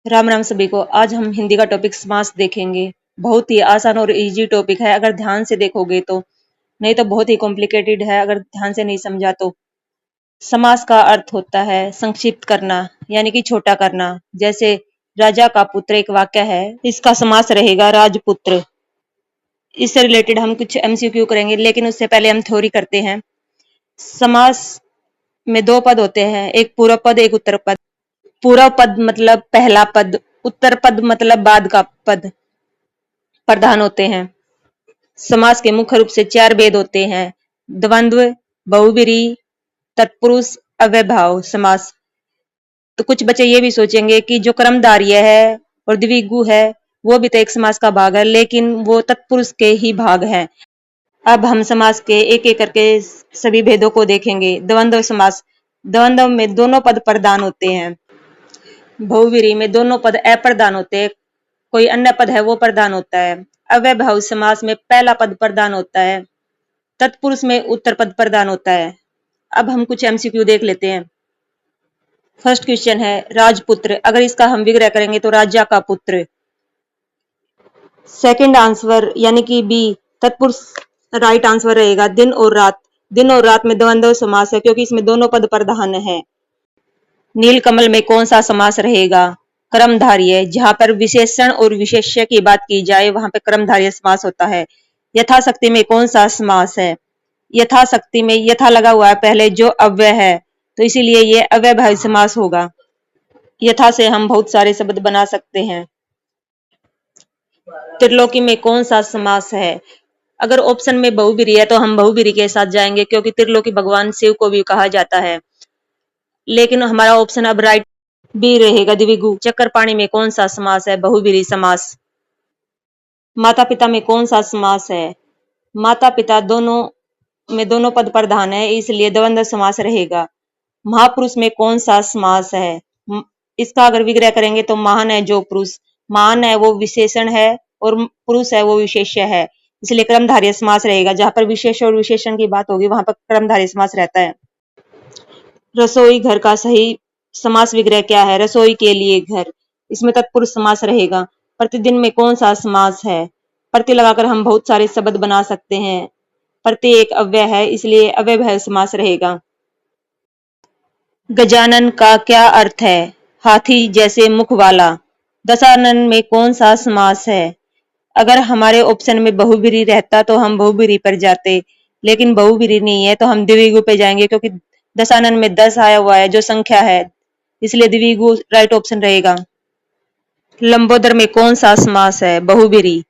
राम राम सभी को। आज हम हिंदी का टॉपिक समास देखेंगे। बहुत ही आसान और इजी टॉपिक है अगर ध्यान से देखोगे तो, नहीं तो बहुत ही कॉम्प्लिकेटेड है अगर ध्यान से नहीं समझा तो। समास का अर्थ होता है संक्षिप्त करना, यानी कि छोटा करना। जैसे राजा का पुत्र एक वाक्य है, इसका समास रहेगा राजपुत्र। इससे रिलेटेड हम कुछ एमसीक्यू करेंगे, लेकिन उससे पहले हम थ्योरी करते हैं। समास में दो पद होते हैं, एक पूर्व पद एक उत्तर पद। पूर्व पद मतलब पहला पद, उत्तर पद मतलब बाद का पद प्रधान होते हैं। समास के मुख्य रूप से चार भेद होते हैं: द्वंद्व, बहुब्रीहि, तत्पुरुष, अव्ययभाव समास। तो कुछ बच्चे ये भी सोचेंगे कि जो कर्मधारय है और द्विगु है वो भी तो एक समास का भाग है, लेकिन वो तत्पुरुष के ही भाग है। अब हम समास के एक एक करके सभी भेदों को देखेंगे। द्वंद्व समास, द्वंद्व में दोनों पद प्रधान होते हैं। बहुब्रीहि में दोनों पद अप्रधान होते हैं, कोई अन्य पद है वो प्रधान होता है। अव्ययभाव समास में पहला पद प्रधान होता है। तत्पुरुष में उत्तर पद प्रधान होता है। अब हम कुछ एमसीक्यू देख लेते हैं। फर्स्ट क्वेश्चन है राजपुत्र, अगर इसका हम विग्रह करेंगे तो राजा का पुत्र। सेकंड आंसर यानी कि बी तत्पुरुष राइट आंसर रहेगा। दिन और रात, दिन और रात में द्वंद्व समास है क्योंकि इसमें दोनों पद प्रधान है। नीलकमल में कौन सा समास रहेगा? कर्मधारय। जहां पर विशेषण और विशेष्य की बात की जाए वहां पर कर्मधारय समास होता है। यथाशक्ति में कौन सा समास है? यथाशक्ति में यथा लगा हुआ है पहले जो अव्यय है, तो इसीलिए ये अव्ययभावी समास होगा। यथा से हम बहुत सारे शब्द बना सकते हैं। त्रिलोकी में कौन सा समास है? अगर ऑप्शन में बहुब्रीहि है तो हम बहुब्रीहि के साथ जाएंगे क्योंकि त्रिलोकी भगवान शिव को भी कहा जाता है। लेकिन हमारा ऑप्शन अब राइट बी रहेगा द्विगु। चक्करपाणी में कौन सा समास है? बहुब्रीहि समास। माता पिता में कौन सा समास है? माता पिता दोनों में दोनों पद प्रधान है, इसलिए द्वंद्व समास रहेगा। महापुरुष में कौन सा समास है? इसका अगर विग्रह करेंगे तो महान है जो पुरुष, महान है वो विशेषण है और पुरुष है वो विशेष्य है, इसलिए कर्मधारय समास रहेगा। जहां पर विशेष और विशेषण की बात होगी वहां पर कर्मधारय समास रहता है। रसोई घर का सही समास विग्रह क्या है? रसोई के लिए घर, इसमें तत्पुरुष समास रहेगा। प्रतिदिन में कौन सा समास है? प्रति लगाकर हम बहुत सारे शब्द बना सकते हैं। प्रति एक अव्यय है इसलिए अव्ययभाव समास रहेगा। गजानन का क्या अर्थ है? हाथी जैसे मुख वाला। दशानन में कौन सा समास है? अगर हमारे ऑप्शन में बहुब्रीहि रहता तो हम बहुब्रीहि पर जाते, लेकिन बहुब्रीहि नहीं है तो हम द्विगु पे जाएंगे क्योंकि दशानन में 10 आया हुआ है जो संख्या है, इसलिए द्विगु राइट ऑप्शन रहेगा। लंबोदर में कौन सा समास है? बहुब्रीहि।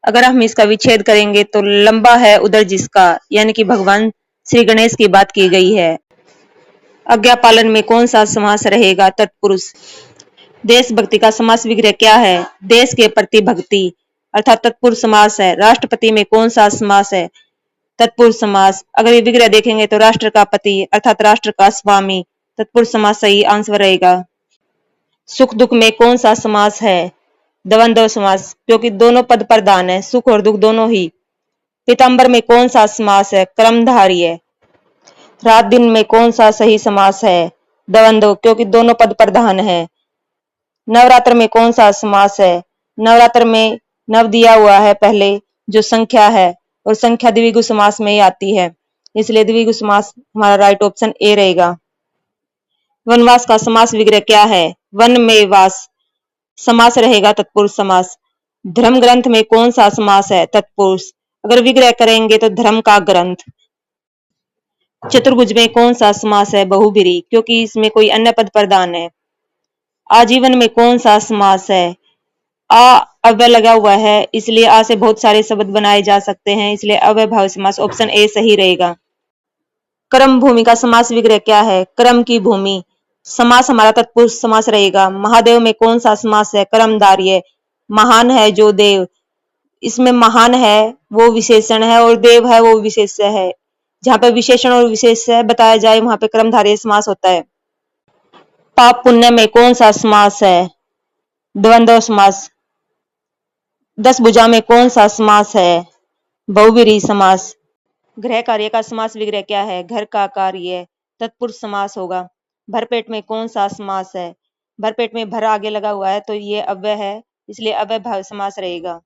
अगर हम इसका विच्छेद करेंगे तो लंबा है उधर जिसका, यानी कि भगवान श्री गणेश की बात की गई है। आज्ञा पालन में कौन सा समास रहेगा? तत्पुरुष। देशभक्ति का समास विग्रह क्या है? देश के प्रति भक्ति, अर्थात तत्पुरुष समास है। राष्ट्रपति में कौन सा समास है? तत्पुरुष समास। अगर ये विग्रह देखेंगे तो राष्ट्र का पति अर्थात राष्ट्र का स्वामी, तत्पुरुष समास सही आंसर रहेगा। सुख दुख में कौन सा समास है? द्वंद्व समास, क्योंकि दोनों पद प्रधान है, सुख और दुख दोनों ही। पीताम्बर में कौन सा समास है? कर्मधारय। रात दिन में कौन सा सही समास है? द्वंद्व, क्योंकि दोनों पद प्रधान है। नवरात्र में कौन सा समास है? नवरात्र में नव दिया हुआ है पहले जो संख्या है, और संख्या द्विगु समास में ही आती है, इसलिए द्विगु समास हमारा राइट ऑप्शन ए रहेगा। वनवास का समास विग्रह क्या है? वन में वास, समास रहेगा तत्पुरुष समास। धर्म ग्रंथ में कौन सा समास है? तत्पुरुष। अगर विग्रह करेंगे तो धर्म का ग्रंथ। चतुर्भुज में कौन सा समास है? बहुब्रीहि, क्योंकि इसमें कोई अन्य पद प्रधान है। आजीवन में कौन सा समास है? आ अव्यय लगा हुआ है, इसलिए आ से बहुत सारे शब्द बनाए जा सकते हैं, इसलिए अव्ययभावी समास ऑप्शन ए सही रहेगा। कर्म भूमि का समास विग्रह क्या है? कर्म की भूमि। समास हमारा तत्पुरुष समास रहेगा। महादेव में कौन सा समास है? कर्मधारय। महान है जो देव, इसमें महान है वो विशेषण है और देव है वो विशेष्य है। जहां पर विशेषण और विशेष्य बताया जाए वहां पे कर्मधारय समास होता है। पाप पुण्य में कौन सा समास है? द्वंद्व समास। 10 भुजा में कौन सा समास है? बहुब्रीहि समास। गृह कार्य का समास विग्रह क्या है? घर का कार्य, तत्पुरुष समास होगा। भरपेट में कौन सा समास है? भरपेट में भर आगे लगा हुआ है तो ये अव्यय है, इसलिए अव्यय भाव समास रहेगा।